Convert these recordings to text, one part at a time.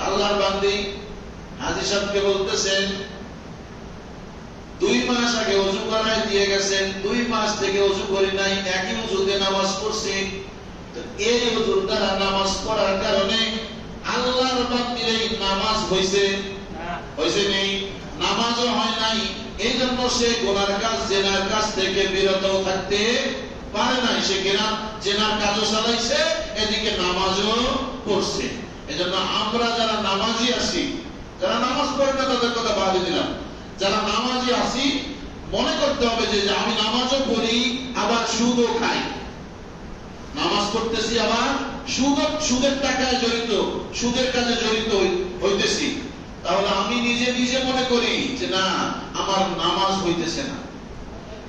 আল্লাহর বান্দি হাজী সাহেবকে বলতেছেন 2 মাস আগে ওযু করায় দিয়ে গেছেন, 2 মাস থেকে ওযু করি নাই, একই ওযুতে নামাজ পড়ছি। তো এই ওযুর দ্বারা নামাজ পড়ার কারণে আল্লাহর বান্দির এই নামাজ হইছে হইছে নেই, নামাজও হয় নাই। এই জন্য সে গুনার কাজ জেনার কাজ থেকে বিরত থাকতে পারে নাই। সে জেনার কাজও চালাইছে, এদিকে নামাজও পড়ছে। এজন্য আমরা যারা নামাজি আছি, যারা নামাজ পড়ে না তাদের কথা বাদে দিলাম, যারা নামাজি আছি মনে করতে হবে যে আমি নামাজও পড়ি আবার সুদও খাই। নামাজ পড়তেছি আবার সুদের টাকায় জড়িত, সুদের কাজে জড়িত হইতেছি। তাহলে আমি নিজে নিজে মনে করি যে না, আমার নামাজ হইতেছে না।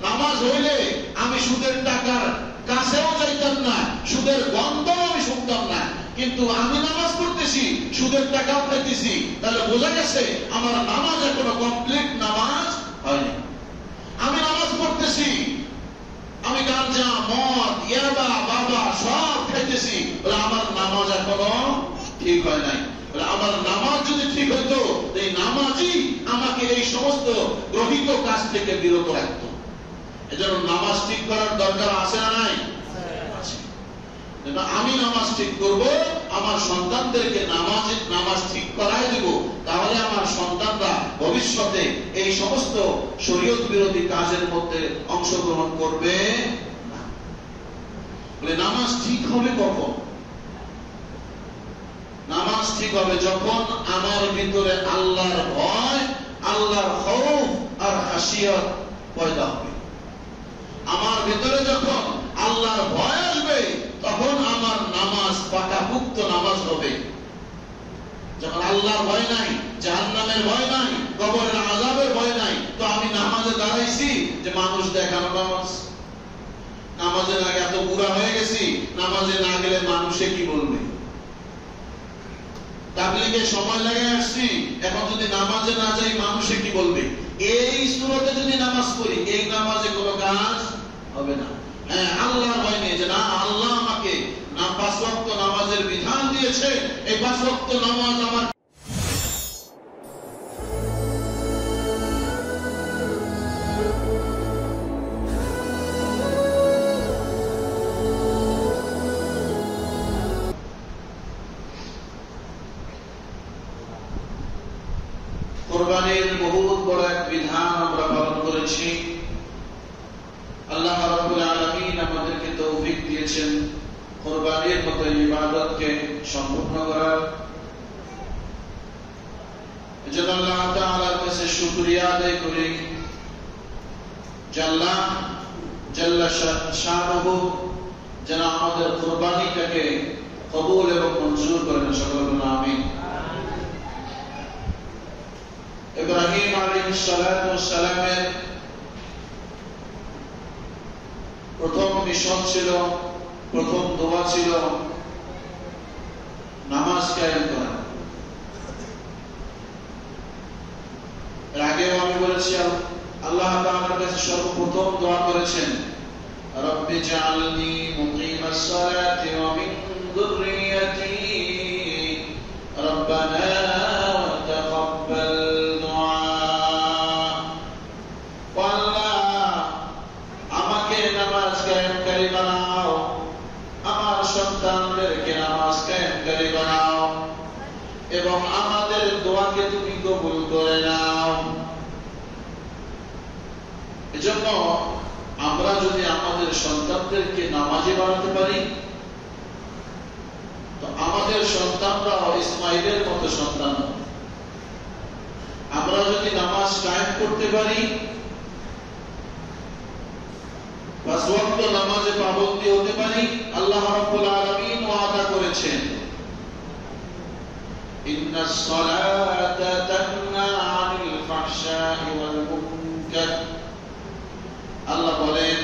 নামাজ হইলে আমি সুদের টাকার কাছেও যাইতাম না, সুদের গন্ধও আমি শুনতাম না। কিন্তু আমি নামাজ পড়তেছি, সুদের টাকাও খাইতেছি, তাহলে বোঝা গেছে আমার নামাজ এখনো কমপ্লিট নামাজ হয়নি। আমি নামাজ পড়তেছি, আমি গাঁজা, মদ, ইয়াবা, বাবা সব খাইতেছি, বলে আমার নামাজ এখনো ঠিক হয় নাই। আমার নামাজ যদি ঠিক হইতো, এই নামাজই আমাকে এই সমস্ত গ্রহিত কাজ থেকে বিরত রাখতো। এজন্য নামাজ ঠিক করার দরকার আছে না নাই? আমি নামাজ ঠিক করব, আমার সন্তানদেরকে নামাজ ঠিক করাই দেব, তাহলে আমার সন্তানরা ভবিষ্যতে এই সমস্ত শরীয়ত বিরোধী কাজের মধ্যে অংশগ্রহণ করবে না। বলে নামাজ ঠিক হবে কখন? নামাজ ঠিক হবে যখন আমার ভিতরে আল্লাহর ভয়, আল্লাহর খৌফ আর খাশিয়ত পয়দা হবে। আমার ভিতরে যখন আল্লাহর ভয় আসবে, তখন আমার নামাজ পাকাপুক্ত নামাজ হবে। যখন আল্লাহর ভয় নাই, জাহান্নামের ভয় নাই, কবরের আযাবের ভয় নাই, তো আমি নামাজে দাঁড়াইছি যে মানুষ দেখানো নামাজ। নামাজে না এত বুড়া হয়ে গেছি, নামাজে না গেলে মানুষে কি বলবে? তাবলীগে সময় লাগে আসছি, এখন যদি নামাজে না যাই মানুষে কি বলবে? এই সুরতে যদি নামাজ পড়ি, এই নামাজে কোনো কাজ হবে না। হ্যাঁ, আল্লাহর ভয় নেই যে না, আল্লাহ আমাকে 5 ওয়াক্ত নামাজের বিধান দিয়েছে, এই 5 ওয়াক্ত নামাজ আমার কোরবানির বহুত বড় এক বিধান আমরা পালন করেছি। আল্লাহ রাব্বুল আলামিন আমাদেরকে তৌফিক দিয়েছেন কোরবানির মতো ইবাদতকে সম্পূর্ণ করার। এজন্য আল্লাহ তাআলার কাছে শুকরিয়া আদায় করি যে আল্লাহ জাল্লা শানুহু যেন আমাদের কোরবানিটাকে কবুল এবং মঞ্জুর করেন। সকলে বলুন আমিন। ইব্রাহিম আলাইহিস সালাতু ওয়াস সালামের প্রথম মিশন ছিল, প্রথম দোয়া ছিল নামাজ কায়েম করা। এর আগেও আমি বলেছি আল্লাহ তাআলার কাছে সর্বপ্রথম দোয়া করেছেন, রব্বি জাআলনি মুকিমাস সালাতি ওয়া মিন যুররিয়্যাতি রব্বানা ওয়া তাকাব্বাল দুআ। আল্লাহ আমাকে নামাজ কায়েমকারী বানাও, আমার সন্তানদেরকে নামাজ কায়েমকারী বানাও এবং আমাদের দোয়াকে তুমি কবুল করে নাও। এজন্য আমরা যদি আমাদের সন্তানদেরকে নামাজে বানাতে পারি, তো আমাদের সন্তানরাও ইসমাইলের মতো সন্তান হবে। আমরা যদি নামাজ কায়েম করতে পারি, 5 ওয়াক্ত নামাজে পাবন্দী হতে পারি, আল্লাহ রাব্বুল আলামিন ওয়াদা করেছেন, ইন্নাস সালাতা তানহা আনিল ফাহশাই ওয়াল মুনকার। আল্লাহ বলেন,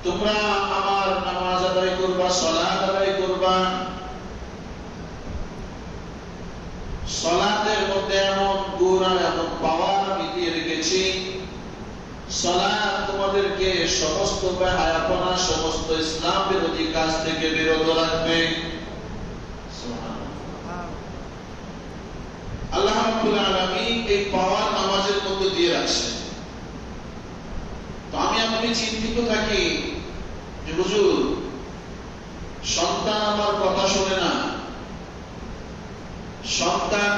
তোমরা আমার নামাজ আদায় করবা, সালাত আদায় করবা। সালাতের মধ্যে এমন গুণ আর এমন পাওয়ার আমি দিয়ে রেখেছি, সালাত তোমাদেরকে সমস্ত বেহায়াপনা, সমস্ত ইসলাম বিরোধী কাজ থেকে বিরত রাখবে। এই পাওয়ার নামাজের মধ্যে দিয়ে রাখছেন। তো আমি আপনি চিন্তিত থাকি যে হুজুর, সন্তান আমার কথা শোনে না, সন্তান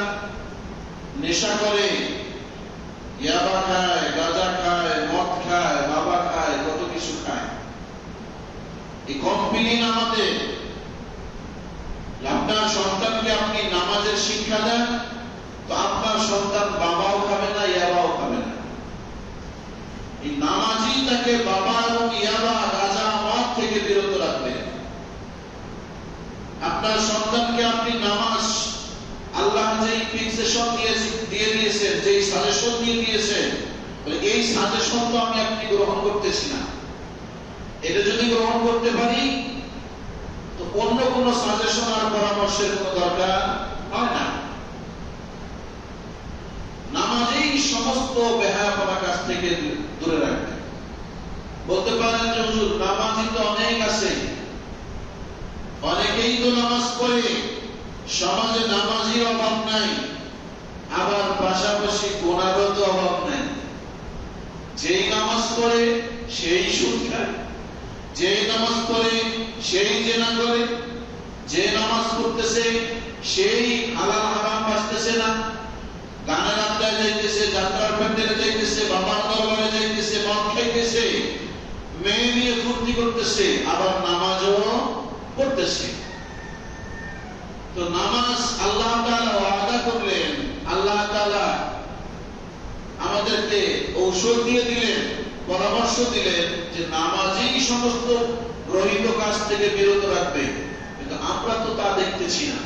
নেশা করে, ইয়াবা খায়, গাঁজা খায়, মদ খায়, বাবা খায়, কত কিছু খায়। এই কমপ্লেইন আমাদের। আপনার সন্তানকে আপনি নামাজের শিক্ষা দেন, তো আপনার সন্তান বাবাও খাবে না, ইয়াবাও খাবে না। এই নামাজি তাকে বাবা এবং ইয়াবা, গাঁজা, মদ থেকে বিরত রাখবে। আপনার সন্তানকে আপনি নামাজ, আল্লাহ যেই ফিক্সেশন দিয়ে দিয়েছেন, যেই সাজেশন দিয়ে দিয়েছেন, এই সাজেশন তো আমি আপনি গ্রহণ করতেছি না। এটা যদি গ্রহণ করতে পারি তো অন্য কোন সাজেশন আর পরামর্শের কোন দরকার হয় না। নামাজেই সমস্ত বেহায়াপনা কাজ থেকে দূরে রাখবে। বলতে পারেন যে হুজুর, নামাজি তো অনেক আছে, অনেকেই তো নামাজ পড়ে, সমাজে নামাজির অভাব নাই, আবার পাশাপাশি গুনাহরও তো অভাব নাই। যেই নামাজ পড়ে সেই সুদ খায়, যেই নামাজ পড়ে সেই জেনা করে, যে নামাজ পড়তেছে সেই হালাল হারাম বাঁচতেছে না, গানের আড্ডায় যাইতেছে, যাত্রার প্যান্ডেলে যাইতেছে, বাবার দরবারে যাইতেছে, মদ খাইতেছে, মেয়ে নিয়ে ফুর্তি করতেছে, আবার নামাজও পড়তেছে। তো নামাজ আল্লাহ তাআলা ওয়াদা করলেন, আল্লাহ তাআলা আমাদেরকে ঔষধ দিয়ে দিলেন, পরামর্শ দিলেন যে নামাজই সমস্ত গ্রহীত কাজ থেকে বিরত রাখবে। কিন্তু আমরা তো তা দেখতেছি না।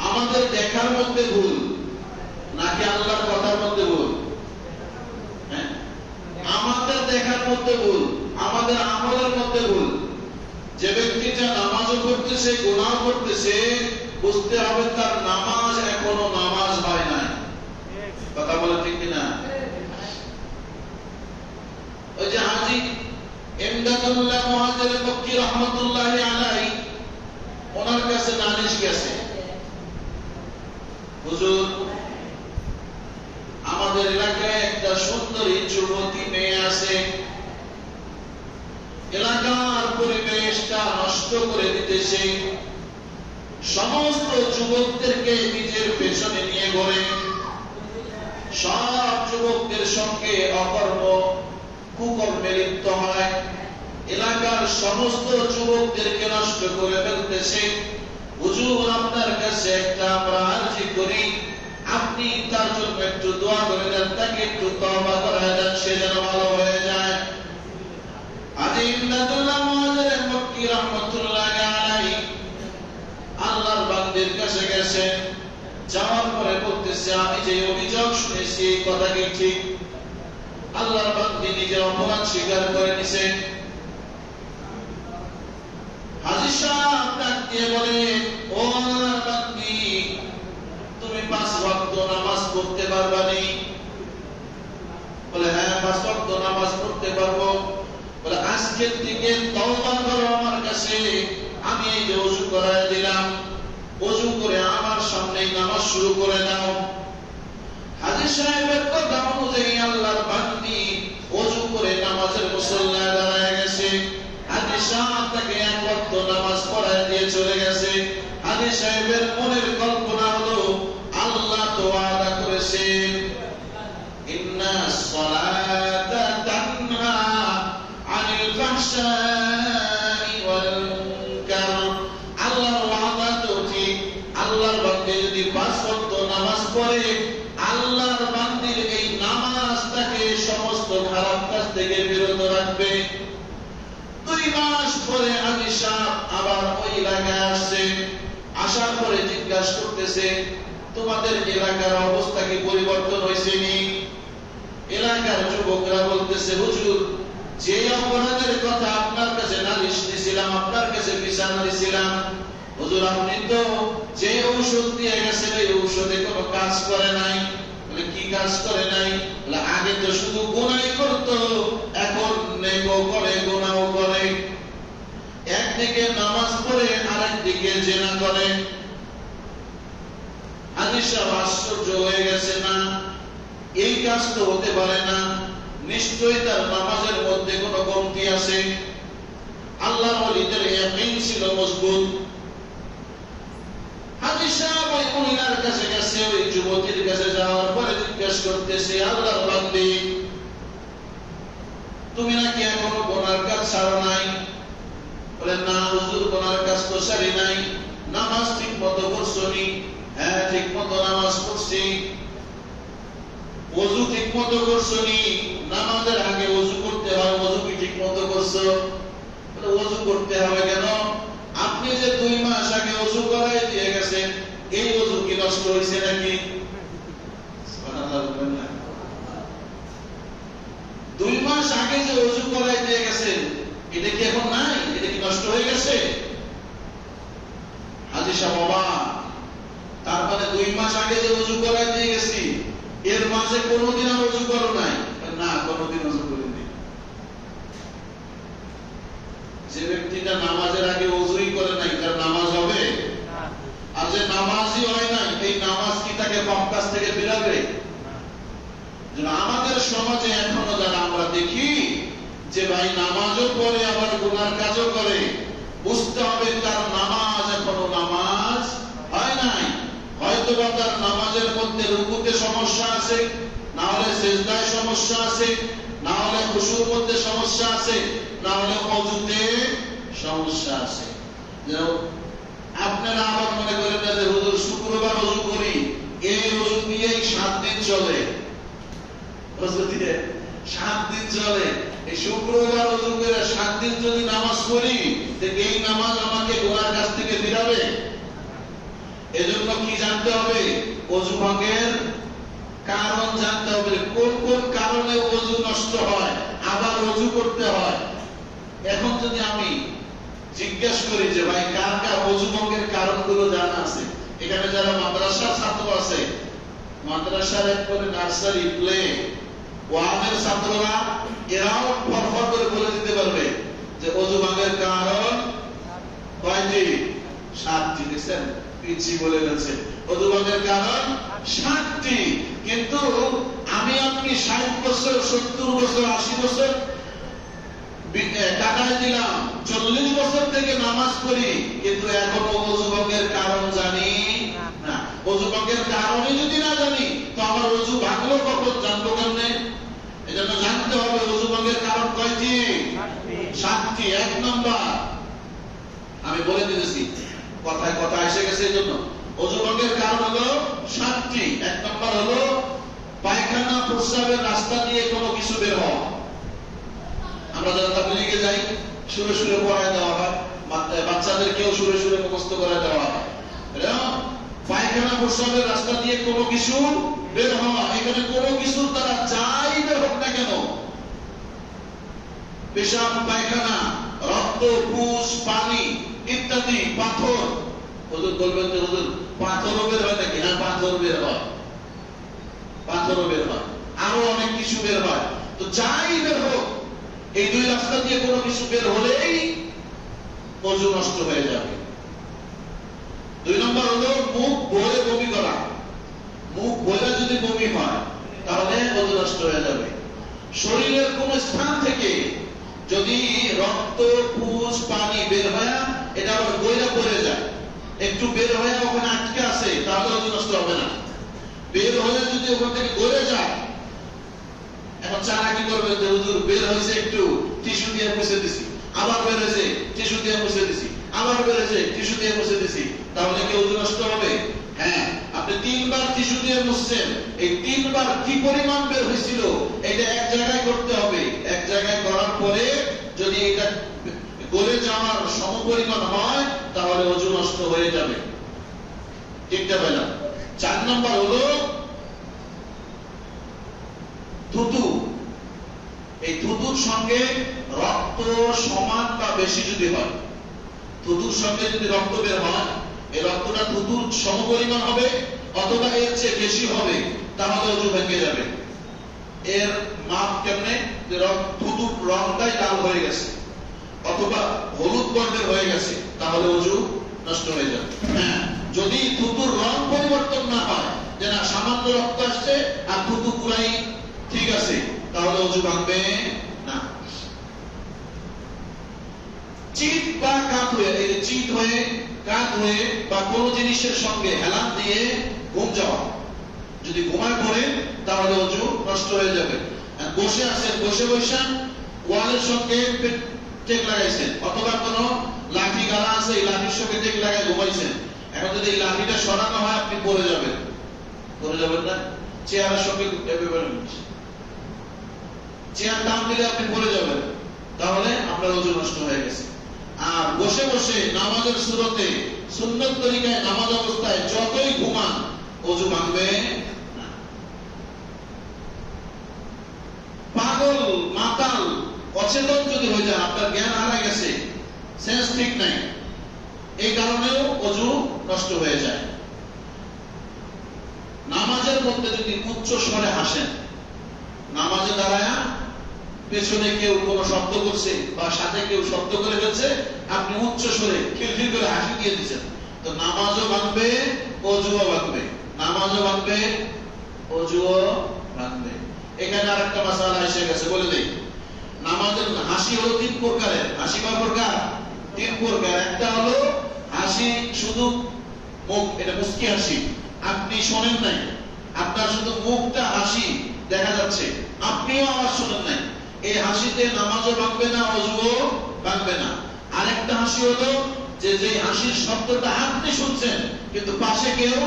আমাদের দেখার মধ্যে ভুল নাকি আল্লাহর কথার মধ্যে ভুল? আমাদের দেখার মধ্যে ভুল, আমাদের আমলের মধ্যে ভুল। যে ব্যক্তিটা নামাজও পড়তেছে, গুনাহ করতেছে, বুঝতে হবে তার নামাজ এখনো নামাজ হয় নাই। কথা বলে ঠিক কিনা? ওই যে হাজী ইমদাদুল্লাহ মুহাজির মক্কি রাহমাতুল্লাহি আলাইহি, ওনার কাছে নালিশ গেছে, হুজুর, আমাদের এলাকায় একটা সুন্দরী যুবতী মেয়ে আছে, এলাকার পরিবেশটা নষ্ট করে দিতেছে, সমস্ত যুবকদেরকে নিজের পেছনে নিয়ে ঘোরে, সব যুবকদের সঙ্গে অকর্ম কুকর্মে লিপ্ত হয়, এলাকার সমস্ত যুবকদেরকে নষ্ট করে ফেলতেছে। হুজুর, আপনার কাছে একটা আমরা আরজি করি, আপনি তার জন্য একটু দোয়া করে দেন, তাকে একটু তওবা করায় দেন, সে যেন ভালো হয়ে যায়। হাজী ইমদাদুল্লাহ মুহাজির মক্কি রাহমাতুল্লাহি আলাইহি আল্লাহর বান্দির কাছে গেছেন, যাওয়ার পরে বলতেছে, আমি যে অভিযোগ শুনেছি এই কথা কি ঠিক? আল্লাহর বান্দি নিজের অপরাধ স্বীকার করে নিছে। হাজী সাহেব ডাক দিয়ে বলে, ও আল্লাহর বান্দি, তুমি 5 ওয়াক্ত নামাজ পড়তে পারবানি? বলে, হ্যাঁ, 5 ওয়াক্ত নামাজ পড়তে পারবো। বলে, আজকের থেকে তওবা করো আমার কাছে, আমি এই যে ওযু করায় দিলাম, ওযু করে আমার সামনেই নামাজ শুরু করে দাও। হাজী সাহেবের কথা অনুযায়ী আল্লাহর বান্দি ওযু করে নামাজের মুসল্লায় দাঁড়ায় গেছে। হাজী সাহেব তাকে 1 ওয়াক্ত নামাজ পড়ায় দিয়ে চলে গেছে। হাজী সাহেবের মনের কল্পনা হলো, আল্লাহ তো ওয়াদা করেছেন, ইন্নাস সালাতা তানহা আনিল ফাহশাই ওয়াল মুনকার। আল্লাহর ওয়াদা তো ঠিক, আল্লাহর বান্দা যদি 5 ওয়াক্ত নামাজ পড়ে, আল্লাহর বান্দির এই নামাজ তাকে সমস্ত খারাপ কাজ থেকে বিরত রাখবে। 2 মাস পরে হাজী সাহেব আবার ওই এলাকায় আসছে। আসার পরে জিজ্ঞাসা করতেছে, তোমাদের এলাকার অবস্থা কি পরিবর্তন হয়েছে নি? এলাকার যুবকরা বলতেছে, হুজুর, যে অপরাধের কথা আপনার কাছে নালিশ দিয়েছিলাম, আপনার কাছে বিচার দিয়েছিলাম, হুজুর, আপনি তো যে ঔষধ দিয়ে গেছেন এই ঔষধে কোনো কাজ করে নাই। বলে, কি কাজ করে নাই? বলে, আগে তো শুধু গুনাহ করতো, এখন নেকও করে, গুনাহও করে। একদিকে নামাজ পড়ে, আরেকদিকে জিনা করে। হাদিস আশ্চর্য হয়ে গেছে, না এই কাজ তো হতে পারে না, নিশ্চয়ই তার নামাজের মধ্যে কোনো কমতি আছে। আল্লাহর ওলিদের ইয়াকিন ছিল মজবুত। হাজী সাহেব ওই মহিলার কাছে গেছে, ওই যুবতীর কাছে যাওয়ার পরে জিজ্ঞেস করতেছে, আল্লাহর বান্দী, তুমি নাকি এখনো গুনার কাজ ছাড়ো নাই? বলে, না হুজুর, গুনার কাজ তো ছাড়ি নাই। নামাজ ঠিক মতো পড়ছনি? হ্যাঁ, ঠিক মতো নামাজ পড়ছি। ওযু ঠিক মতো করছনি? নামাজের আগে ওযু করতে হয়, ওযু কি ঠিক মতো করছো? বলে, ওযু করতে হবে কেন? আপনি যে 2 মাস আগে ওযু করাই দিয়ে গেছেন, এই ওযু কি নষ্ট হয়েছে নাকি? সুবহানাল্লাহ, বলেন না। 2 মাস আগে যে ওযু করাই দিয়ে গেছেন, এটা কি এখন নাই? এটা কি নষ্ট হয়ে গেছে? হাজী সাহেব বাবা, তার মানে 2 মাস আগে যে ওযু করাই দিয়ে গেছি, এর মাঝে কোনোদিন আর ওযু করো নাই? না, কোনোদিন ওযু করিনি। যে ব্যক্তিটা নামাজের আগে ওযুই করে নাই, তার নামাজ হবে? আর যে নামাজই হয় নাই, এই নামাজ কি তাকে পাপ কাজ থেকে ফিরাবে? আমাদের সমাজে এখনো যারা আমরা দেখি যে ভাই নামাজও পড়ে আবার গুনার কাজও করে, বুঝতে হবে তার নামাজ এখনো নামাজ হয় নাই। হয়তোবা তার নামাজের মধ্যে রুকুতে সমস্যা আছে, না হলে সিজদায় সমস্যা আছে, না হলে খুশুর মধ্যে সমস্যা আছে, না হলে ওযুতে সমস্যা আছে। আপনারা আবার মনে করেন না যে হুজুর শুক্রবার ওযু করি, এই ওযু দিয়েই 7 দিন চলে। ওযু দিয়ে 7 দিন চলে। এই শুক্রবার ওযু করে 7 দিন যদি নামাজ পড়ি, তাহলে এই নামাজ আমাকে গুনার কাছ থেকে ফিরাবে? এজন্য কি জানতে হবে? ওযু ভঙ্গের কারণ জানতে হবে, কোন কোন কারণে ওযু নষ্ট হয়, আবার ওযু করতে হয়। এখন যদি আমি জিজ্ঞেস করি যে ভাই কার কার ওযু ভঙ্গের কারণগুলো জানা আছে, এখানে যারা মাদ্রাসার ছাত্র আছে, মাদ্রাসার একবারে নার্সারি প্লে 1 এর ছাত্ররা, এরাও ফরফর করে বলে দিতে পারবে যে ওযু ভঙ্গের কারণ কয়টি? 7টি। দেখছেন, পিচ্ছি বলে গেছে ওযু ভঙ্গের কারণ 7টি। কিন্তু আমি আপনি 60 বছর, 70 বছর, 80 বছর কাটাই দিলাম, 40 বছর থেকে নামাজ পড়ি, কিন্তু এখনো ওযু ভঙ্গের কারণ জানি না। ওযু ভঙ্গের কারণই যদি না জানি, তো আমার ওযু ভাঙলো কখন, জানবো কেমনে? এজন্য জানতে হবে ওযু ভঙ্গের কারণ কয়টি? 7টি। 1 নম্বর আমি বলে দিতেছি, কথায় কথা এসে গেছে, এই জন্য ওযু ভঙ্গের কারণ হলো 7টি। 1 নম্বর হলো পায়খানা প্রস্রাবের রাস্তা দিয়ে কোনো কিছু বের হওয়া। আমরা যারা তাবলীগে যাই, সুরে সুরে পড়ায় দেওয়া হয়, বাচ্চাদেরকেও সুরে সুরে মুখস্থ করে দেওয়া হয়। পায়খানা প্রস্রাবের রাস্তা দিয়ে কোনো কিছু বের হওয়া, এখানে কোনো কিছুর দ্বারা যাই বের হোক না কেন, পেশাব, পায়খানা, রক্ত, পুষ, পানি ইত্যাদি, পাথর, হুজুর বলবেন যে হুজুর পাথরও বের হয় নাকি? হ্যাঁ, পাথর বের হয়, পাথরও বের হয়, আরো অনেক কিছু বের হয়। তো যাই বের হোক, এই 2 রাস্তা দিয়ে কোনো কিছু বের হলেই ওযু নষ্ট হয়ে যাবে। 2 নম্বর হলো মুখ ভরে বমি করা। মুখ ভরে যদি বমি হয়, তাহলে ওযু নষ্ট হয়ে যাবে। শরীরের কোন স্থান থেকে যদি রক্ত, পুষ, পানি বের হয়, এটা আবার বইরা পড়ে যায়, একটু বের হয়ে ওখানে আটকে আছে, তাহলে ওযু নষ্ট হবে না। বের হয়ে যদি ওখান থেকে গড়ে যায়, এখন চারা কি করবে? যে হুজুর বের হয়েছে, একটু টিস্যু দিয়ে মুছে দিছি, আবার বের হয়েছে, টিস্যু দিয়ে মুছে দিছি, আবার বের হয়েছে, টিস্যু দিয়ে মুছে দিছি, তাহলে কি ওযু নষ্ট হবে? হ্যাঁ, আপনি 3 বার টিস্যু দিয়ে মুছছেন, এই 3 বার কি পরিমাণ বের হয়েছিল, এটা এক জায়গায় করতে হবে। এক জায়গায় করার পরে যদি এটা গলে যাওয়ার সমপরিমাণ হয়, তাহলে ওযু নষ্ট হয়ে যাবে। ঠিকটা পেলাম। 4 নম্বর হলো থুতু। এই থুতুর সঙ্গে রক্ত সমান বা বেশি যদি হয়, থুতুর সঙ্গে যদি রক্ত বের হয়, এই রক্তটা থুতুর সমপরিমাণ হবে অথবা এর চেয়ে বেশি হবে, তাহলে ওযু ভেঙে যাবে। এর মাপ কেমনে? যে থুতুর রংটাই লাল হয়ে গেছে অথবা হলুদ বর্ণের হয়ে গেছে, তাহলে ওযু নষ্ট হয়ে যাবে। হ্যাঁ, যদি থুতুর রং পরিবর্তন না হয়, যে না সামান্য রক্ত আসছে আর থুতু পুরাই ঠিক আছে, তাহলে ওযু ভাঙবে না। চিত বা কাত হয়ে, এই যে চিত হয়ে কাত হয়ে বা কোনো জিনিসের সঙ্গে হেলান দিয়ে ঘুম যাওয়া, যদি ঘুমায় পড়েন তাহলে ওযু নষ্ট হয়ে যাবে। আর বসে আছেন, বসে বসেন ওয়ালের সঙ্গে টেক লাগাইছেন, অথবা কোনো লাঠি গালা আছে এই লাঠির সঙ্গে টেক লাগাই ঘুমাইছেন, এখন যদি এই লাঠিটা সরানো হয় আপনি পড়ে যাবেন, পড়ে যাবেন না? চেয়ারের সঙ্গে চেয়ার টান দিলে আপনি পড়ে যাবেন, তাহলে আপনার ওযু নষ্ট হয়ে গেছে। আর বসে বসে নামাজের সুরতে সুন্নত তরিকায় নামাজ অবস্থায় যতই ঘুমান ওযু ভাঙবে না। পাগল মাতাল অচেতন যদি হয়ে যায়, আপনার জ্ঞান হারায় গেছে, সেন্স ঠিক নাই, এই কারণেও ওযু নষ্ট হয়ে যায়। নামাজের মধ্যে যদি উচ্চ স্বরে হাসেন, নামাজে দাঁড়ায় পেছনে কেউ কোনো শব্দ করছে বা সাথে কেউ শব্দ করে ফেলছে, আপনি উচ্চ স্বরে খিলখিল করে হাসি দিয়ে দিচ্ছেন, তো নামাজও ভাঙবে ওযুও ভাঙবে, নামাজও ভাঙবে ওযুও ভাঙবে। এখানে আরেকটা মাসালা এসে গেছে, বলে দেই। নামাজের হাসি হলো তিন প্রকারের। হাসি কয় প্রকার? তিন প্রকার। একটা হলো হাসি শুধু মুখ, এটা মুস্কি হাসি, আপনি শোনেন নাই, আপনার শুধু মুখটা হাসি দেখা যাচ্ছে, আপনিও আওয়াজ শোনেন নাই, এই হাসিতে নামাজও ভাঙবে না ওযুও ভাঙবে না। আরেকটা হাসি হলো যে হাসির শব্দটা আপনি শুনছেন কিন্তু পাশে কেউ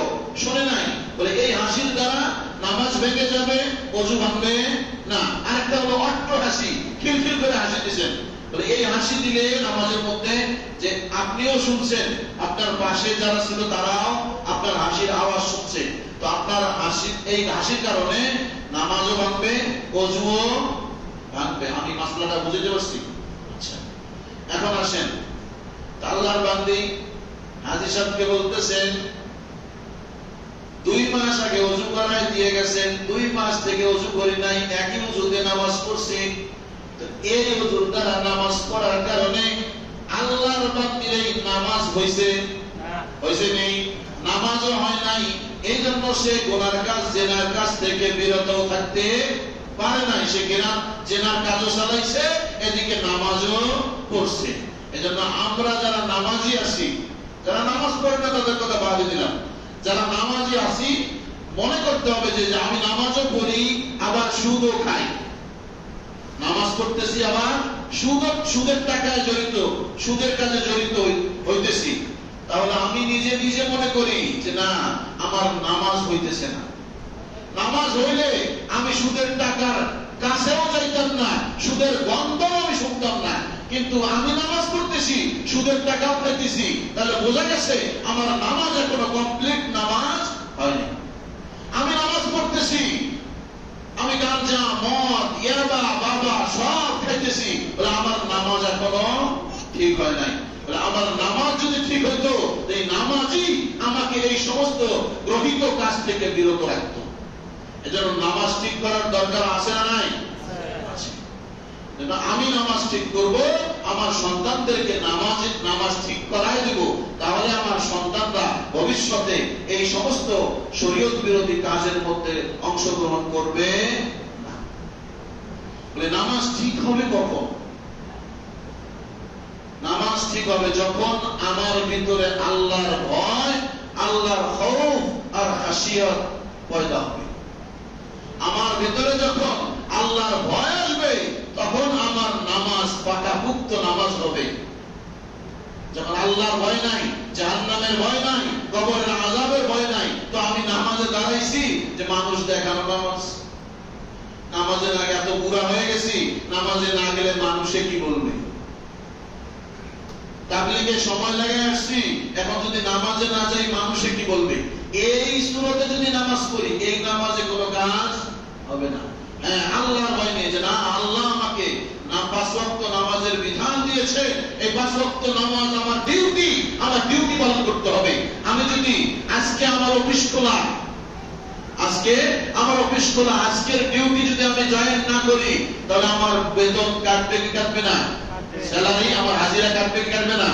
শুনে নাই, বলে এই হাসির দ্বারা নামাজ ভেঙে যাবে, ওযু ভাঙবে না। আরেকটা হলো অট্ট হাসি, খিলখিল করে হাসি দিচ্ছেন, বলে এই হাসি দিলে নামাজের মধ্যে যে আপনিও শুনছেন, আপনার পাশে যারা ছিল তারাও আপনার হাসির আওয়াজ শুনছে, তো আপনার হাসি, এই হাসির কারণে নামাজও ভাঙবে ওযুও ভাঙবে। আমি মাসলাটা বুঝতে পারছি? আচ্ছা, এখন আসেন, আল্লাহর বান্দি হাজী সাহেবকে বলতেছেন 2 মাস আগে ওযু করাই দিয়ে গেছেন, 2 মাস থেকে ওযু করি নাই, একই ওযুতে নামাজ পড়ছি, তো এই ওযুর দ্বারা নামাজ পড়ার কারণে আল্লাহর বান্দির এই নামাজ হইছে না? হইছে নেই, নামাজও হয় নাই, এই জন্য সে গুনার কাজ জেনার কাজ থেকে বিরত থাকতে পারে নাই, সে জেনার কাজও চালাইছে, এদিকে নামাজও পড়ছে। এজন্য আমরা যারা নামাজি আছি, যারা নামাজ পড়ে না তাদের কথা বাদ দিলাম, যারা নামাজি আছি মনে করতে হবে যে আমি নামাজও পড়ি আবার সুদও খাই, নামাজ পড়তেছি আবার সুদের টাকায় জড়িত, সুদের কাজে জড়িত হইতেছি, তাহলে আমি নিজে নিজে মনে করি যে না আমার নামাজ হইতেছে না। নামাজ হইলে আমি সুদের টাকার কাছেও যাইতাম না, সুদের গন্ধও আমি শুনতাম না, কিন্তু আমি নামাজ পড়তেছি, সুদের টাকাও খাইতেছি, তাহলে বোঝা গেছে আমার নামাজ এখনো কমপ্লিট নামাজ হয়নি। আমি নামাজ পড়তেছি, আমি গাঁজা মদ ইয়াবা বাবা সব খাইতেছি, বলে আমার নামাজ এখনো ঠিক হয় নাই। বলে আমার নামাজ যদি ঠিক হইতো, এই নামাজই আমাকে এই সমস্ত গ্রহিত কাজ থেকে বিরত রাখতো। এজন্য নামাজ ঠিক করার দরকার আছে না নাই? আমি নামাজ ঠিক করব, আমার সন্তানদেরকে নামাজ ঠিক করাই দেব, তাহলে আমার সন্তানরা ভবিষ্যতে এই সমস্ত শরীয়ত বিরোধী কাজের মধ্যে অংশগ্রহণ করবে না। বলে নামাজ ঠিক হবে কখন? নামাজ ঠিক হবে যখন আমার ভিতরে আল্লাহর ভয়, আল্লাহর খৌফ আর খাশিয়ত পয়দা হবে। আমার ভিতরে যখন আল্লাহর ভয় আসবে, তখন আমার নামাজ পাকাপুক্ত নামাজ হবে। যখন আল্লাহর ভয় নাই, জাহান্নামের ভয় নাই, কবরের আযাবের ভয় নাই, তো আমি নামাজে দাঁড়াইছি যে মানুষ দেখানো নামাজ, নামাজে না এত বুড়া হয়ে গেছি, নামাজে না গেলে মানুষে কি বলবে, তাবলীগে সময় লাগে আসছি, এখন যদি নামাজে না যাই মানুষে কি বলবে, এই সুরতে যদি নামাজ পড়ি এই নামাজে কোনো কাজ হবে না। হ্যাঁ, আল্লাহর ভয় নেই যে না আল্লাহ আমাকে 5 ওয়াক্ত নামাজের বিধান দিয়েছে, এই 5 ওয়াক্ত নামাজ আমার ডিউটি, আমার ডিউটি পালন করতে হবে। আমি যদি আজকে আমার অফিস খোলা, আজকের ডিউটি যদি আমি জয়েন না করি, তাহলে আমার বেতন কাটবে কি কাটবে না? স্যালারি আমার হাজিরা কাটবে কি কাটবে না?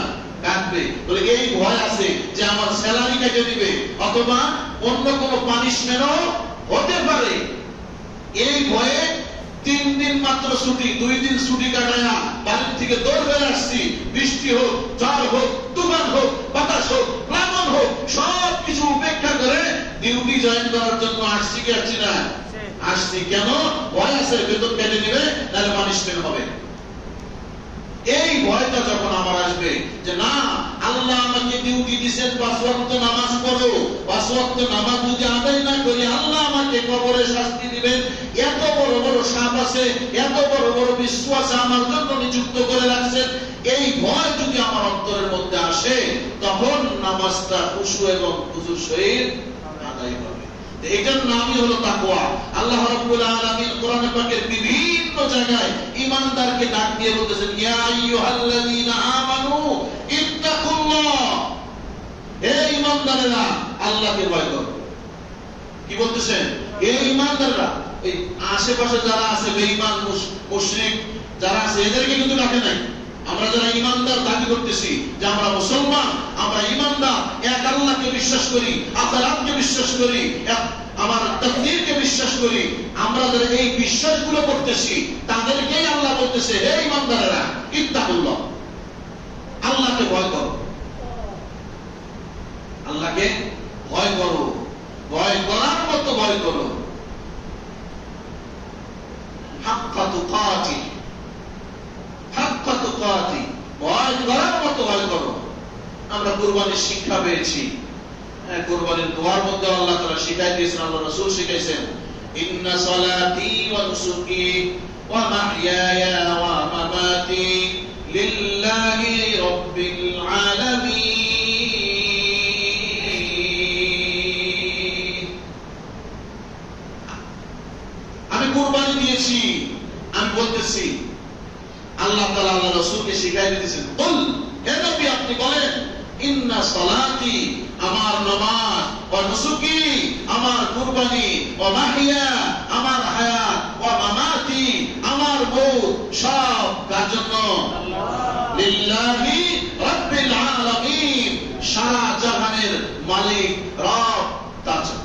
কাটবে। থাকবে, বলে এই ভয় আছে যে আমার স্যালারি কেটে দিবে অথবা অন্য কোনো পানিশমেন্টও হতে পারে। এই ভয়ে 3 দিন মাত্র ছুটি, 2 দিন ছুটি কাটায়া বাড়ির থেকে দৌড় বেড়ে আসছি। বৃষ্টি হোক, ঝড় হোক, তুফান হোক, বাতাস হোক, প্লাবন হোক, সব কিছু উপেক্ষা করে ডিউটি জয়েন করার জন্য আসছি কি আসছি না? আসছি। কেন? ভয় আছে বেতন কেটে নেবে, তাহলে পানিশমেন্ট হবে। এই ভয়টা যখন আমার আসবে যে না, আল্লাহ আমাকে ডিউটি দিয়েছেন 5 ওয়াক্ত নামাজ পড়ো, 5 ওয়াক্ত নামাজ যদি আদায় না করি আল্লাহ আমাকে কবরে শাস্তি দিবেন, এত বড় বড় সাপ আছে, এত বড় বড় বিশ্বাস আমার জন্য নিযুক্ত করে রাখছেন, এই ভয় যদি আমার অন্তরের মধ্যে আসে তখন নামাজটা খুশু এবং খুশুর সহিত আদায় হবে। এটার নামই হলো তাকওয়া। আল্লাহ রাব্বুল আলামিন কোরআন পাকের বিভিন্ন জায়গায় ঈমানদারকে ডাক দিয়ে বলতেছেন, ইয়া আইয়ুহাল্লাযীনা আমানু ইত্তাকুল্লাহ, হে ঈমানদারেরা আল্লাহকে ভয় করো। কি বলতেছেন? হে ঈমানদাররা। এই আশেপাশে যারা আছে বেঈমান মুশরিক যারা আছে এদেরকে কিন্তু ডাকে নাই। আমরা যারা ঈমানদার দাবি করতেছি যে আমরা মুসলমান, আমরা ঈমানদার, এক আল্লাহকে বিশ্বাস করি, আখিরাতকে বিশ্বাস করি, আমার তাকদীরকে বিশ্বাস করি, আমরা যারা এই বিশ্বাসগুলো করতেছি তাদেরকেই আল্লাহ বলতেছে, হে ঈমানদারেরা ইত্তাকুল্লাহ, আল্লাহকে ভয় করো, আল্লাহকে ভয় করো, ভয় করার মতো ভয় করো। হাক্কা তুকাতি, হাক্কা তুকাতি, ভয় করার মতো ভয় করো। আমরা কুরবানির শিক্ষা পেয়েছি। কুরবানির দোয়ার মধ্যে আল্লাহ তাআলা শিখাই দিয়েছেন, আল্লাহ রাসূল শিখাইছেন, ইন্না সালাতি ওয়া নুসুকি ওয়া মাহইয়ায়া ওয়া মামাতি লিল্লাহি রাব্বিল আলামিন। আমি কুরবানি দিয়েছি, আমি বলতেছি, আল্লাহ তাআলা আল্লাহ রাসূলকে শিখাই দিয়েছেন, কুল, হে নবী আপনি বলেন, ইন্না সালাতি, আমার নামাজ, ওয়া নুসুকি, আমার কুরবানি, ওয়া মাহইয়া, আমার হায়াত, ওয়া মামাতি, আমার মওত, সব কার জন্য? আল্লাহ, লিল্লাহি রাব্বিল আলামিন, সারা জাহানের মালিক রব তার জন্য।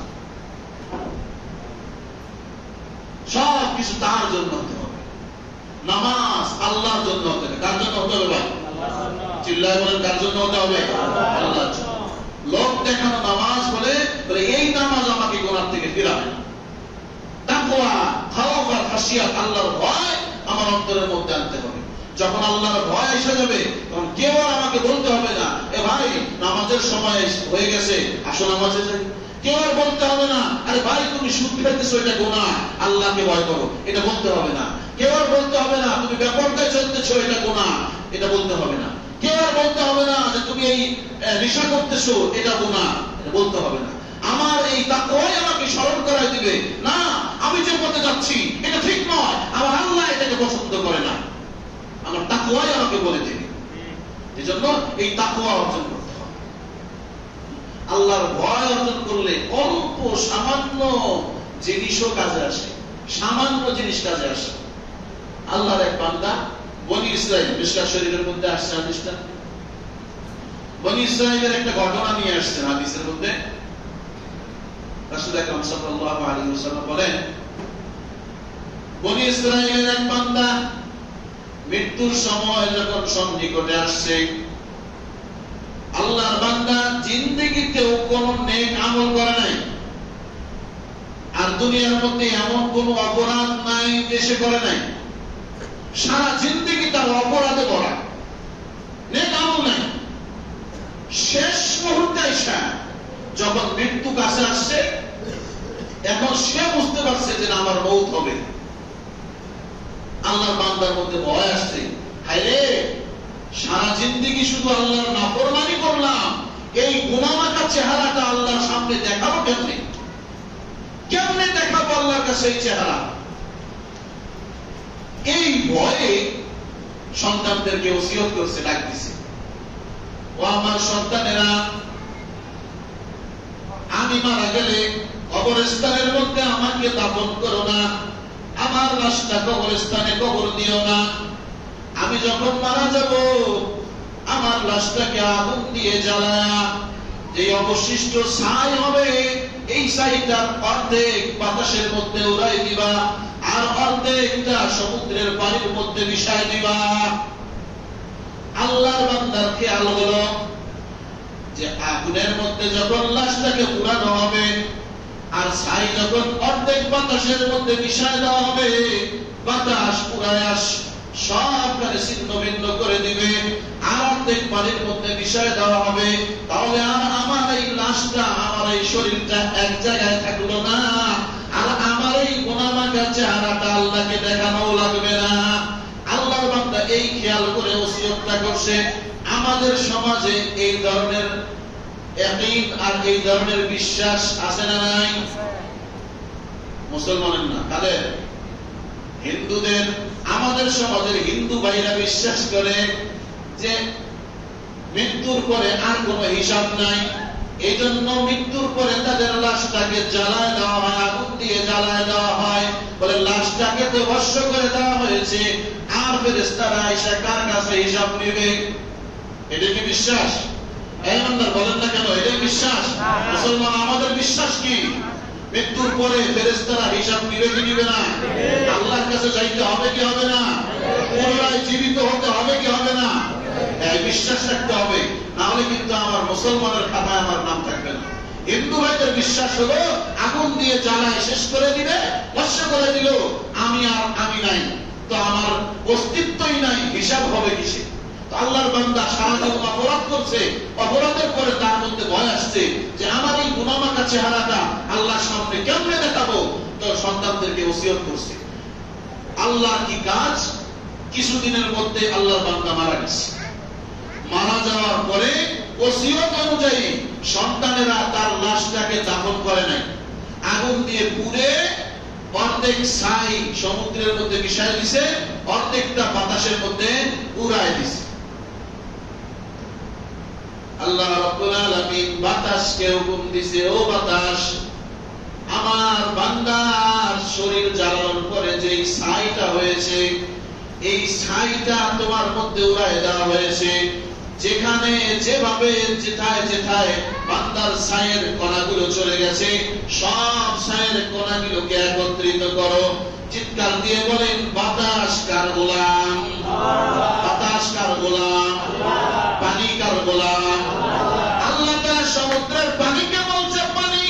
সব কিছু তার জন্য হতে হবে। নামাজ আল্লাহর জন্য হতে হবে। কার জন্য হতে হবে ভাই? চিল্লায় বলেন, কার জন্য হতে হবে? আল্লাহর জন্য। লোক দেখানো নামাজ বলে এই নামাজ আমাকে গুনাহ থেকে ফিরাবে না। তাকওয়া, খাউফ আর খাশিয়াত, আল্লাহর ভয় আমার অন্তরের মধ্যে আনতে হবে। যখন আল্লাহর ভয় এসে যাবে তখন কেউ আর আমাকে বলতে হবে না, এ ভাই নামাজের সময় হয়ে গেছে, আসো নামাজে যাই। কেউ আর বলতে হবে না, আরে ভাই তুমি সুদ খাইতেছো, এটা গুনাহ, আল্লাহকে ভয় করো, এটা বলতে হবে না। কেউ আর বলতে হবে না, তুমি ব্যাপারটাই চলতেছো, এটা গুনাহ, এটা বলতে হবে না। কেউ আর বলতে হবে না যে তুমি এই নেশা করতেছো, এটা গুনাহ, এটা বলতে হবে না। আমার এই তাকওয়াই আমাকে স্মরণ করাই দিবে, না আমি যে পথে যাচ্ছি এটা ঠিক নয়, আমার আল্লাহ এটাকে পছন্দ করে না, আমার তাকওয়াই আমাকে বলে দিবে। এজন্য এই তাকওয়া অর্জন করতে হবে। আল্লাহর ভয় অর্জন করলে অল্প সামান্য জিনিসও কাজে আসে, সামান্য জিনিস কাজে আসে। আল্লাহর এক বান্দা বনি ইসরাইল, মিশকাত শরীফের মধ্যে আসছে হাদিসটা, বনি ইসরাইলের একটা ঘটনা নিয়ে আসছেন হাদিসের মধ্যে। রাসূল আকরাম সাল্লাল্লাহু আলাইহি ওয়াসাল্লাম বলেন, বনি ইসরাইলের এক বান্দা মৃত্যুর সময় যখন সন্নিকটে আসছে, আল্লাহর বান্দা জিন্দেগিতেও কোন নেক আমল করে নাই, আর দুনিয়ার মধ্যে এমন কোন অপরাধ নাই দেশে করে নাই, সারা জিন্দেগি তার অপরাধে ভরা, নেক আমল নাই। শেষ মুহূর্তে এসে যখন মৃত্যু কাছে আসছে, এখন সে বুঝতে পারছে যে আমার মওত হবে। আল্লাহর বান্দার মধ্যে ভয় আসছে, হায়রে সারা জিন্দেগি শুধু আল্লাহর নাফরমানি করলাম, এই গুনাহমাখা চেহারাটা আল্লাহর সামনে দেখাবো কেমনে? কেমনে দেখাবো আল্লাহর কাছে এই চেহারা? এই ভয়ে সন্তানদেরকে ওসিয়ত করছে, ডাক দিছে, ও আমার সন্তানেরা, আমি মারা গেলে কবরস্থানের মধ্যে আমাকে দাফন করো না, আমার লাশটা কবরস্থানে কবর দিও না। আমি যখন মারা যাব আমার লাশটাকে আগুন দিয়ে জ্বালায়া যে অবশিষ্ট ছাই হবে, এই ছাইটার অর্ধেক বাতাসের মধ্যে উড়াই দিবা, আর অর্ধেকটা সমুদ্রের পানির মধ্যে মিশাই দিবা। আল্লাহর বান্দার খেয়াল হলো যে আগুনের মধ্যে যখন লাশটাকে পুরানো হবে, আর ছাই যখন অর্ধেক বাতাসের মধ্যে মিশায় দেওয়া হবে, বাতাস পুরায় সবখানে ছিন্ন ভিন্ন করে দিবে, আর অর্ধেক পানির মধ্যে মিশায় দেওয়া হবে। তাহলে আর আমার এই লাশটা, আমার এই শরীরটা এক জায়গায় থাকলো না, আর আমার এই গুনাহগার চেহারাটা আল্লাহকে দেখানো লাগবে না। আল্লাহর বান্দা এই খেয়াল করে ওসিয়তটা করছে। আমাদের সমাজে এই ধরনের ইয়াকিন আর এই ধরনের বিশ্বাস আছে না নাই? মুসলমানের না, কাদের? হিন্দুদের। আমাদের সমাজের হিন্দু ভাইরা বিশ্বাস করে যে মৃত্যুর পরে আর কোনো হিসাব নাই, এই জন্য মৃত্যুর পরে তাদের লাশটাকে জ্বালায় দেওয়া হয়, আগুন দিয়ে জ্বালায় দেওয়া হয়। বলে লাশটাকে তো ভস্ম করে দেওয়া হয়েছে, আর ফেরেশতারা এসে কার কাছে হিসাব নেবে? এটা কি বিশ্বাস? এই বান্দা বলেন না কেন? এটাই বিশ্বাস? মুসলমান আমাদের বিশ্বাস কি? মৃত্যুর পরে ফেরেশতারা হিসাব নিবে কি নিবে না? আল্লাহর কাছে যাইতে হবে কি হবে না? পুনরায় জীবিত হতে হবে কি হবে না? এই বিশ্বাস রাখতে হবে, না হলে কিন্তু আমার মুসলমানের খাতায় আমার নাম থাকবে না। হিন্দু ভাইদের বিশ্বাস হলো আগুন দিয়ে জ্বালায় শেষ করে দিবে, ভস্ম করে দিল, আমি আর আমি নাই, তো আমার অস্তিত্বই নাই, হিসাব হবে কিসে? আল্লাহর বান্দা সারা জীবন অপরাধ করছে, অপরাধের পরে তার মধ্যে ভয় আসছে যে আমার এই গুনাহগার চেহারাটা আল্লাহর সামনে কেমনে দেখাবো? তো সন্তানদেরকে ওসিয়ত করছে। আল্লাহর কি কাজ? কিছুদিনের মধ্যে আল্লাহর বান্দা মারা গেছে। মারা যাওয়ার পরে ওসিয়ত অনুযায়ী সন্তানেরা তার লাশটাকে দাফন করে নাই, আগুন দিয়ে পুড়ে অর্ধেক ছাই সমুদ্রের মধ্যে মিশাই দিছে, অর্ধেকটা বাতাসের মধ্যে উড়ায় দিছে। আল্লাহ রাব্বুল আলামিন বাতাসকে হুকুম দিছে, ও বাতাস, আমার বান্দার শরীর জ্বালানোর পরে যে ছাইটা হয়েছে, এই ছাইটা তোমার মধ্যে উড়ায় দেওয়া হয়েছে। যেখানে যেভাবে যেথায় যেথায় বান্দার ছায়ের কণাগুলো চলে গেছে, সব ছায়ের কণাগুলোকে একত্রিত করো। চিৎকার দিয়ে বলেন, বাতাস কার গোলাম? বাতাস কার গোলাম? পানি কার গোলাম? আল্লাহ তাআলা সমুদ্রের পানিকে বলছে, পানি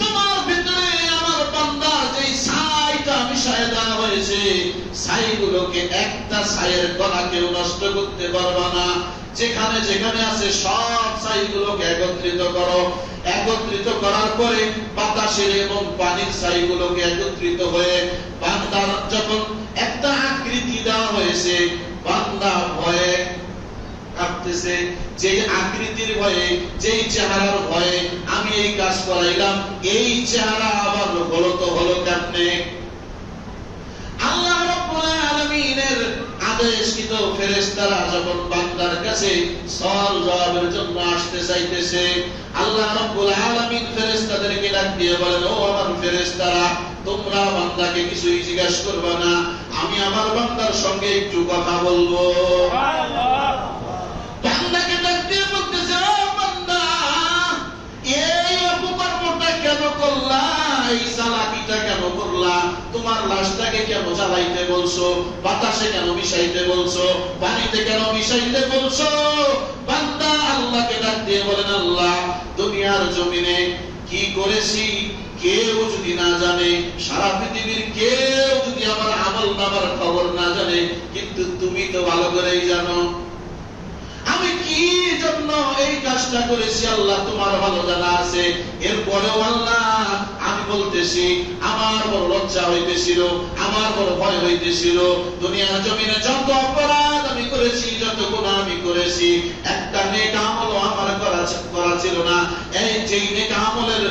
তোমার ভিতরে আমার বান্দার যে ছাইটা মিশায় দেওয়া হয়েছে, ছাইগুলোকে একটা ছায়ের কণাকেও নষ্ট করতে পারবা না। যেখানে যেখানে আছে সব ছাইগুলোকে একত্রিত করো। একত্রিত করার পরে বাতাসের এবং পানির ছাইগুলোকে একত্রিত হয়ে বান্দার যখন একটা আকৃতি দেওয়া হয়েছে, বান্দা ভয়ে কাঁপতেছে। যে আকৃতির ভয়ে, যেই চেহারার ভয়ে আমি এই কাজ করাইলাম, এই চেহারা আবার হলো তো হলো কেমনে? আল্লাহ রাব্বুল আলামিনের আদেশকৃত ফেরেশতারা যখন বান্দার কাছে সওয়াল জবাবের জন্য আসতে চাইতেছে, আল্লাহ রাব্বুল আলামিন ফেরেশতাদেরকে ডাক দিয়ে বলেন, ও আমার ফেরেশতারা, তোমরা বান্দাকে কিছুই জিজ্ঞাসা করবে না, আমি আমার বান্দার সঙ্গে একটু কথা বলবো। বান্দাকে ডাক দিয়ে বলতেছে, ও বান্দা, এই অপকর্মটা কেন করলা? এই চালাকিটা কেন করলা? তোমার লাশটাকে কেন জ্বালাইতে বলছো? বাতাসে কেন মিশাইতে বলছো? পানিতে কেন মিশাইতে বলছো? বান্দা আল্লাহকে ডাক দিয়ে বলেন, আল্লাহ, দুনিয়ার জমিনে কি করেছি কেউ যদি না জানে, সারা পৃথিবীর কেউ যদি আমার আমল নামার খবর না জানে, কিন্তু তুমি তো ভালো করেই জানো আমি কি জন্য এই কাজটা করেছি। আল্লাহ তোমার ভালো জানা আছে। এরপরেও আল্লাহ আমি বলতেছি, আমার বড় লজ্জা হইতেছিল, আমার বড় ভয় হইতেছিল। দুনিয়ার জমিনে যত অপরাধ আমি করেছি, যত গুনাহ আমি করেছি, একটা নেক আমলও আমার করা ছিল না। এই যেই নেক আমলের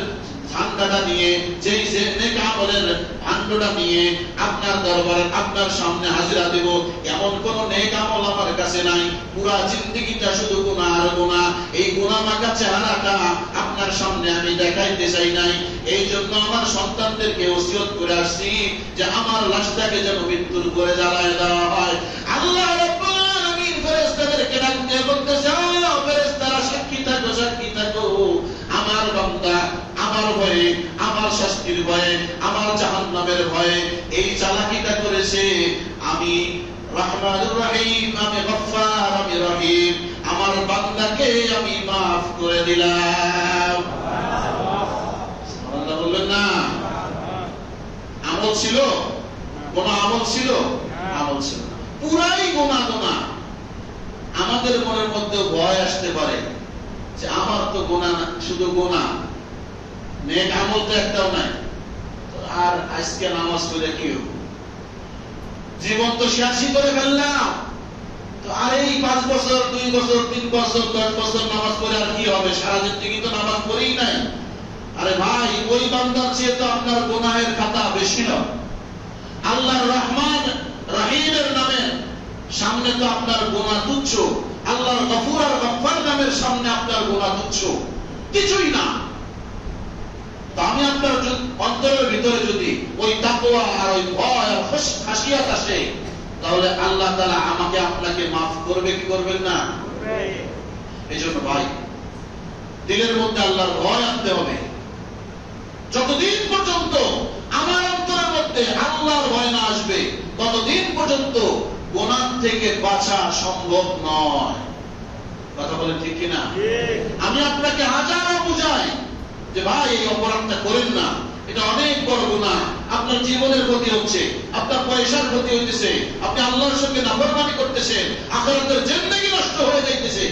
ঠান্ডাটা নিয়ে, যেই নেক আমলের ভান্ডটা নিয়ে আপনার দরবারে আপনার সামনে হাজিরা দেব, এমন কোন নেক আমল আমার কাছে নাই। পুরা জিন্দেগিটা শুধু গুনাহ আর গুনাহ। এই গুনাহ মাখা চেহারাটা আপনার সামনে আমি দেখাইতে চাই নাই। এই জন্য আমার সন্তানদেরকে ওসিয়ত করে আসছি যে আমার লাশটাকে যেন মৃত্যুর করে জ্বালায় দেওয়া হয়। আল্লাহ রাব্বুল আলামিন ফেরেশতাদেরকে ডাক দিয়ে বলতেছে, শাস্তির ভয়ে, আমার জাহান্নামের ভয়ে এই চালাকিটা করেছে। আমি রহমানুর রহিম, আমি গফফার, আমি রহিম, আমার বান্দাকে আমি মাফ করে দিলাম। আল্লাহ বললেন না আমল ছিল, কোন আমল ছিল? আমল ছিল না, পুরাই গোনা। গোনা আমাদের মনের মধ্যে ভয় আসতে পারে যে আমার তো গোনা না, শুধু গোনা, নেক আমল তো একটাও নাই, আর আজকে নামাজ পড়ে কি হবে, জীবন তো শেষই করে ফেললাম, তো আর এই 5 বছর 2 বছর 3 বছর 10 বছর নামাজ পড়ে আর কি হবে, সারা জিন্দেগি তো নামাজ পড়েই নাই। আরে ভাই, ওই বান্দার চেয়ে তো আপনার গুনাহের খাতা বেশি না। আল্লাহর রহমান রহিমের নামের সামনে তো আপনার গুনাহ তুচ্ছ, আল্লাহর গফুর আর গফফার নামের সামনে আপনার গুনাহ তুচ্ছ, কিছুই না। তো আমি আপনার অন্তরের ভিতরে যদি ওই তাকওয়া আর ওই ভয় আর খাশিয়াত আসে, তাহলে আল্লাহ তাআলা আমাকে আপনাকে মাফ করবে কি করবেন না? এইজন্য ভাই, দিলের মধ্যে আল্লাহর ভয় আনতে হবে। যতদিন পর্যন্ত আমার অন্তরের মধ্যে আল্লাহর ভয় না আসবে, ততদিন পর্যন্ত গুনাহ থেকে বাঁচা সম্ভব নয়। কথা বলেন ঠিক কিনা? আমি আপনাকে হাজারো বুঝাই যে ভাই এই অপরাধটা করেন না, এটা অনেক বড় গুনাহ, আপনার জীবনের ক্ষতি হচ্ছে, আপনার পয়সার ক্ষতি হইতেছে, আপনি আল্লাহর সঙ্গে নাফরমানি করতেছেন, আখিরাতের জিন্দেগি নষ্ট হয়ে যাইতেছে।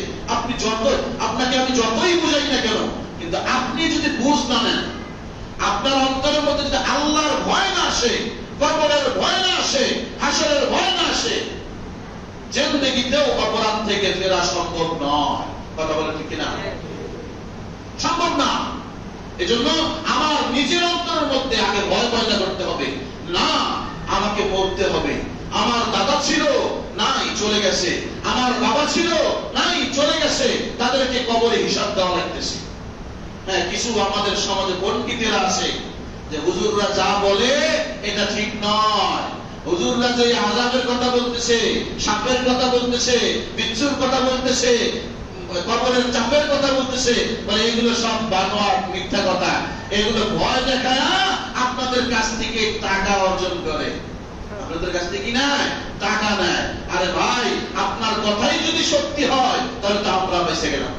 আপনাকে আমি যতই বুঝাই না কেন, কিন্তু আপনি যদি বুঝ না নেন, আপনার অন্তরের মধ্যে যদি আল্লাহর ভয় না আসে, কবরের ভয় না আসে, হাসরের ভয় না আসে, জিন্দেগিতেও অপরাধ থেকে ফেরা সম্ভব নয়। কথা বলেন ঠিক কিনা? সম্ভব না। এজন্য আমার নিজের অন্তরের মধ্যে আগে ভয় পয়দা করতে হবে, না আমাকে মরতে হবে। আমার দাদা ছিল, নাই, চলে গেছে। আমার বাবা ছিল, নাই, চলে গেছে। তাদেরকে কবরে হিসাব দেওয়া লাগতেছে। হ্যাঁ, কিছু আমাদের সমাজে পণ্ডিতেরা আছে যে হুজুররা যা বলে এটা ঠিক নয়, হুজুররা যে আযাবের কথা বলতেছে, সাপের কথা বলতেছে, বিচ্ছুর কথা বলতেছে, কবরের চাপের কথা বলতেছে, বলে এগুলো সব বানোয়াট, মিথ্যা কথা। এগুলো ভয় দেখায় আপনাদের কাছ থেকে টাকা অর্জন করে, আপনাদের কাছ থেকে না টাকা নেয়। আরে ভাই, আপনার কথাই যদি সত্যি হয় তাহলে তো আমরা বেঁচে গেলাম।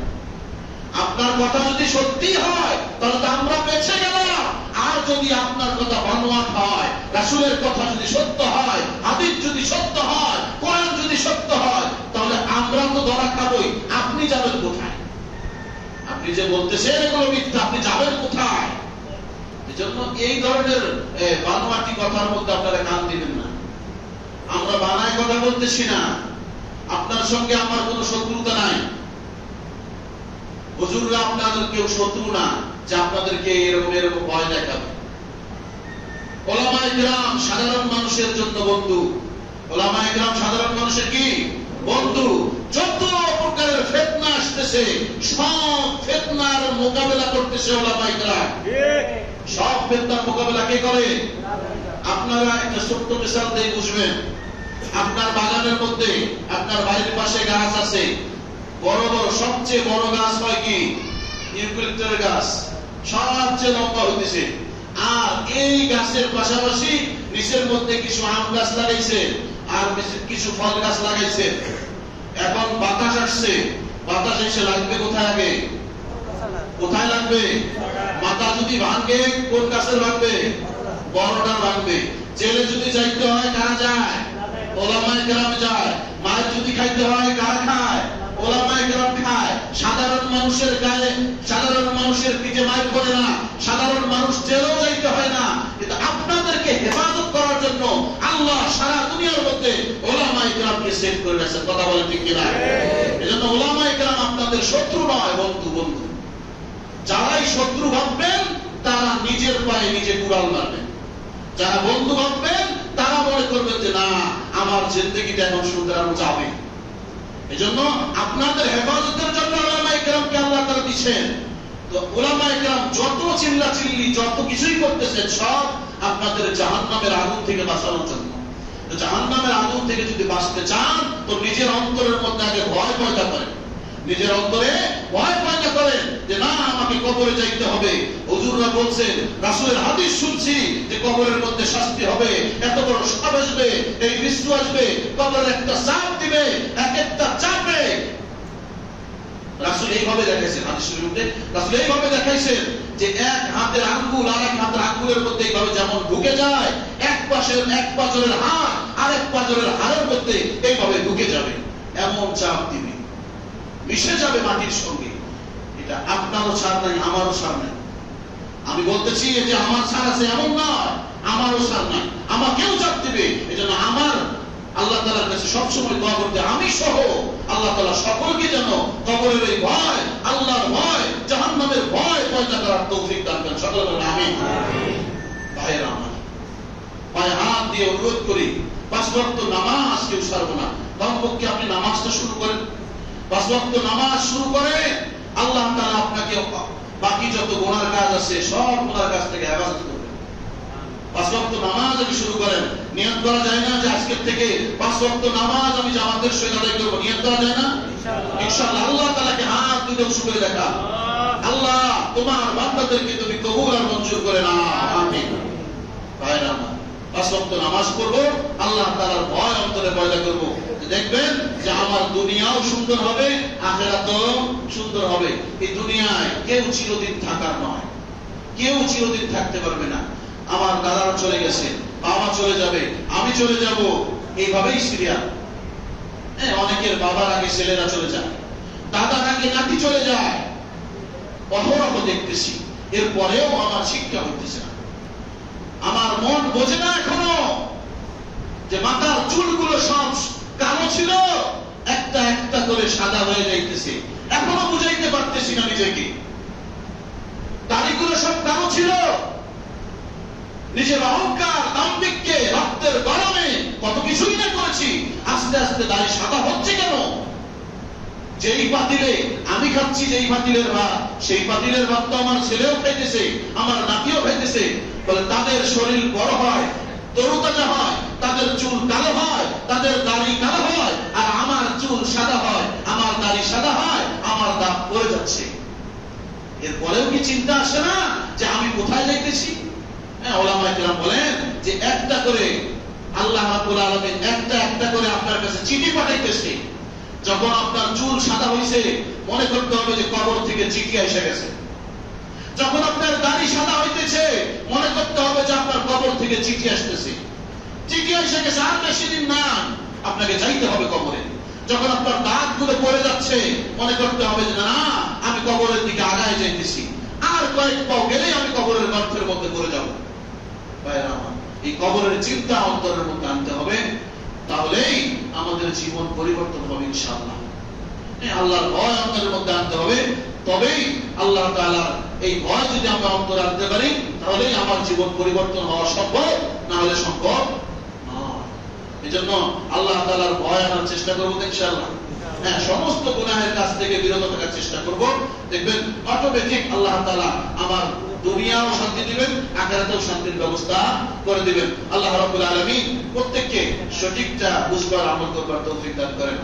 আপনার কথা যদি সত্যি হয় তাহলে তো আমরা বেঁচে গেলাম। আর যদি আপনার কথা বানোয়াট হয়, রাসূলের কথা যদি সত্য হয়, হাদিস যদি সত্য হয়, কোরআন যদি সত্য হয়, তাহলে আমরা তো ধরা খাবই। আপনি যাবেন কোথায়? আপনি যে বলতেছেন এগুলো মিথ্যা, আপনি যাবেন কোথায়? এজন্য এই ধরনের বানোয়াটি কথার মধ্যে আপনারা কান দিবেন না। আমরা বানায় কথা বলতেছি না, আপনার সঙ্গে আমার কোনো শত্রুতা নাই। হুজুররা আপনাদের কেউ শত্রু না যে আপনাদেরকে এরকম এরকম ভয় দেখাবে। ওলামায়ে কিরাম সাধারণ মানুষের জন্য বন্ধু। ওলামায়ে কিরাম সাধারণ মানুষের কি বন্ধু। যত প্রকারের ফিতনা আসতেছে, সব ফিতনার মোকাবেলা করতেছে ওলামায়ে কিরাম। সব ফিতনার মোকাবেলা কে করে? আপনারা একটা ছোট্ট মিসাল দিয়ে বুঝবেন। আপনার বাগানের মধ্যে, আপনার বাড়ির পাশে গাছ আছে, বড় বড়, সবচেয়ে বড় গাছ হয় কি? ইউক্যালিপটাস গাছ, সবচেয়ে লম্বা হইতেছে। আর এই গাছের পাশাপাশি নিচের মধ্যে কিছু আম গাছ লাগাইছে, আর কিছু ফল গাছ লাগাইছে। এখন বাতাস আসছে, বাতাস এসে লাগবে কোথায়? আগে কোথায় লাগবে? মাথা যদি ভাঙে কোন গাছের ভাঙবে? বড়টা ভাঙবে। জেলে যদি যাইতে হয় কারা যায়? ওলামায়ে কেরাম যায়। মাছ যদি খাইতে হয় কারা খায়? ওলামায়ে কেরাম খায়। সাধারণ মানুষের গায়ে, সাধারণ মানুষের পিঠে মাইর পড়ে না, সাধারণ মানুষ জেলেও যাইতে হয় না। কিন্তু আপনাদেরকে হেফাজত করার জন্য আল্লাহ সারা দুনিয়ার মধ্যে ওলামায়ে কেরামকে সেট করে রাখছেন। কথা বলেন ঠিক কিনা? এজন্য ওলামায়ে কেরাম আপনাদের শত্রু নয়, বন্ধু। বন্ধু যারাই শত্রু ভাববেন তারা নিজের পায়ে নিজে কুড়াল মারবেন। যারা বন্ধু ভাববেন তারা মনে করবেন যে না, আমার জিন্দেগিটা এখন সুন্দর যাবে। এজন্য আপনাদের হেফাজতের জন্য ওলামায়ে কেরামকে আল্লাহ তাআলা দিয়েছেন। তো ওলামায়ে কেরাম যত চিল্লাচিল্লি, যত কিছুই করতেছেন, সব আপনাদের জাহান্নামের আগুন থেকে বাঁচানোর জন্য। তো জাহান্নামের আগুন থেকে যদি বাঁচতে চান তো নিজের অন্তরের মধ্যে আগে ভয় পয়দা করেন। নিজের অন্তরে ভয় পয়দা করেন যে না আমাকে কবরে যাইতে হবে। হুজুররা বলছেন, রাসূলের হাদিস শুনছি যে কবরের মধ্যে শাস্তি হবে, এত বড় সাপ আসবে, এই বিশ্ব আসবে, কবরের একটা চাপ দিবে, এক একটা চাপে। রাসূল এইভাবে দেখাইছেন, হাদিস শরীফে রাসূল এইভাবে দেখাইছেন যে এক হাতের আঙ্গুল আর এক হাতের আঙ্গুলের মধ্যে এইভাবে যেমন ঢুকে যায়, এক পাজরের হাড় আর এক পাজরের হাড়ের মধ্যে এইভাবে ঢুকে যাবে, এমন চাপ দিবে, মিশে যাবে মাটির সঙ্গে। এটা আপনারও ছাড় নাই, আমারও ছাড় নাই। আমি বলতেছি যে আমার ছাড় আছে এমন নয়, আমারও ছাড় নাই, আমাকেও চাপ দিবে। এজন্য আমার আল্লাহ তাআলার কাছে সবসময় দোয়া করতে, আমি সহ আল্লাহ তাআলা সকলকে যেন কবরের এই ভয়, আল্লাহর ভয়, জাহান্নামের ভয় পয়দা করার তৌফিক দান করেন। সকলে বলেন আমিন। ভাইয়েরা আমার, পায়ে হাত দিয়ে অনুরোধ করি, 5 ওয়াক্ত নামাজ কেউ ছাড়বো না। কমপক্ষে আপনি নামাজটা শুরু করেন, 5 ওয়াক্ত নামাজ শুরু করেন। আল্লাহ তাআলা আপনাকে বাকি যত গুনার কাজ আছে সব গুনার কাজ থেকে হেফাজত করবেন। 5 ওয়াক্ত নামাজ আপনি শুরু করেন। নিয়ত করা যায় না যে আজকের থেকে 5 ওয়াক্ত নামাজ আমি জামাতের সহিত আদায় করব? নিয়ত করা যায় না? ইনশাআল্লাহ। আল্লাহ তাআলাকে হাত দুটো উঁচু করে দেখা, আল্লাহ তোমার বান্দাদেরকে তুমি কবুল আর মঞ্জুর করে নাও, আমিন। ভাইরা আমার, 5 ওয়াক্ত নামাজ পড়ব, আল্লাহ তাআলার ভয় অন্তরে পয়দা করব। দেখবেন যে আমার দুনিয়াও সুন্দর হবে, আখিরাতও সুন্দর হবে। এই দুনিয়ায় কেউ চিরদিন থাকার নয়, কেউ চিরদিন থাকতে পারবে না। আমার দাদারা চলে গেছে, বাবা চলে যাবে, আমি চলে যাব, এইভাবেই সিরিয়াল। অনেকের বাবার আগে ছেলেরা চলে যায়, দাদার আগে নাতি চলে যায়, অহরহ দেখতেছি। এরপরেও আমার শিক্ষা হইতেছে না, আমার মন বোঝে না এখনো যে মাথার চুলগুলো সব কালো ছিল, একটা একটা করে সাদা হয়ে যাইতেছে। এখনো বুঝাইতে পারতেছি না নিজেকে। দাড়িগুলো সব কালো ছিল, নিজের অহংকার দাম্ভিককে রক্তের গরমে কত কিছুই না করেছি, আস্তে আস্তে দাড়ি সাদা হচ্ছে কেন? যেই পাতিলে আমি খাচ্ছি, যেই পাতিলের ভাত, সেই পাতিলের ভাত তো আমার ছেলেও খাইতেছে, আমার নাতিও খাইতেছে। বলে তাদের শরীর বড় হয়, তরুতাজা হয়, তাদের চুল কালো হয়, তাদের দাড়ি কালো হয়, আর আমার চুল সাদা হয়, আমার দাড়ি সাদা হয়, আমার দাঁত পড়ে যাচ্ছে। এরপরেও কি চিন্তা আসে না যে আমি কোথায় যাইতেছি? ওলামায়ে কেরাম বলেন যে একটা করে আল্লাহ রাব্বুল আলামিন একটা একটা করে আপনার কাছে চিঠি পাঠাইতেছে। যখন আপনার চুল সাদা হইছে, মনে করতে হবে যে কবর থেকে চিঠি এসে গেছে। যখন আপনার দাড়ি সাদা হইতেছে, মনে করতে হবে যে আপনার কবর থেকে চিঠি আসতেছে। চিঠি এসে গেছে, আর বেশি দিন না, আপনাকে যাইতে হবে কবরে। যখন আপনার দাঁতগুলো পড়ে যাচ্ছে, মনে করতে হবে যে না, আমি কবরের দিকে আগায় যাইতেছি, আর কয়েক পাও গেলেই আমি কবরের গর্তের মধ্যে পড়ে যাব। ভাইরা আমার, এই কবরের চিন্তা অন্তরের মধ্যে আনতে হবে, তাহলেই আমাদের জীবন পরিবর্তন হবে ইনশাআল্লাহ। আল্লাহর ভয় অন্তরের মধ্যে আনতে হবে, তবেই আল্লাহ তাআলার এই ভয় যদি আমরা অন্তরে আনতে পারি, তাহলেই আমার জীবন পরিবর্তন হওয়া সম্ভব, না হলে সম্ভব নয়। এজন্য আল্লাহ তাআলার ভয় আনার চেষ্টা করবো ইনশাআল্লাহ। সমস্ত গুনাহের কাছ থেকে বিরত থাকার চেষ্টা করব। দেখবেন অটোমেটিক আল্লাহ তাআলা আমার দুনিয়াও শান্তি দিবেন, আখিরাতেও শান্তির ব্যবস্থা করে দিবেন। আল্লাহ রাব্বুল আলামিন প্রত্যেককে সঠিকটা বুঝবার, আমল করবার তৌফিক দান করেন।